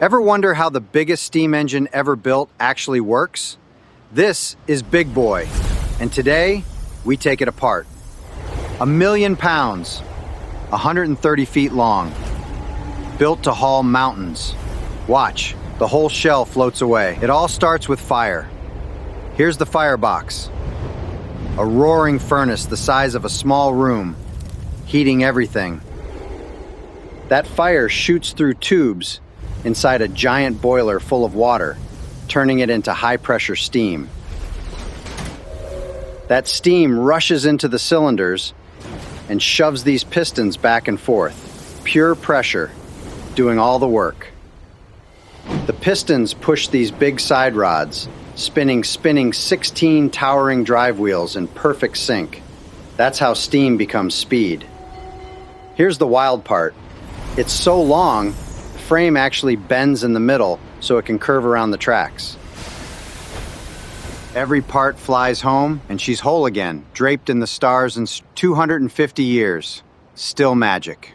Ever wonder how the biggest steam engine ever built actually works? This is Big Boy, and today we take it apart. 1,000,000 pounds, 130 feet long, built to haul mountains. Watch, the whole shell floats away. It all starts with fire. Here's the firebox, a roaring furnace the size of a small room, heating everything. That fire shoots through tubes inside a giant boiler full of water, turning it into high-pressure steam. That steam rushes into the cylinders and shoves these pistons back and forth. Pure pressure, doing all the work. The pistons push these big side rods, spinning 16 towering drive wheels in perfect sync. That's how steam becomes speed. Here's the wild part. It's so long, the frame actually bends in the middle so it can curve around the tracks. Every part flies home, and she's whole again, draped in the stars in 250 years. Still magic.